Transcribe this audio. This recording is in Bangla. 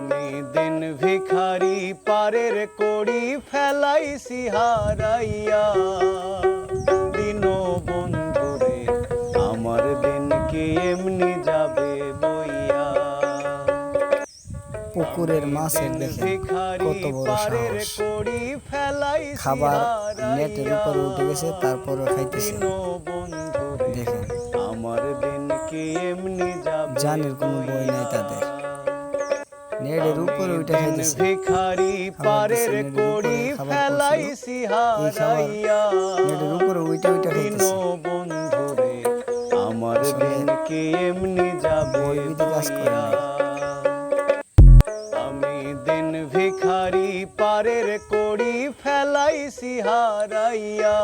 আমি দিন ভিখারি পারের কড়ি ফেলাইছি হারাইয়া। দিন বন্ধুরে আমার দিন কি এমনি যাবে বইয়া। পুকুরের মাছের দেখেন কত বড় সাহস, খাবার নেটের উপরে উঠে গেছে তারপরে খাইতেছে। দেখেন আমার দিন কি এমনি যাবে, জানের কোনো বই নাই তাদের, নেটের উপরে উঠে খাইতেছে। ভিখারি পারের কড়ি ফেলাইছি হারাইয়া। নেটের উপরে উঠে উঠে খাইতেছে। বন্ধুরে আমার দিন কি এমনি যাবে বইয়া। আমি দিন ভিখারি পারের কড়ি ফেলাইছি হারাইয়া।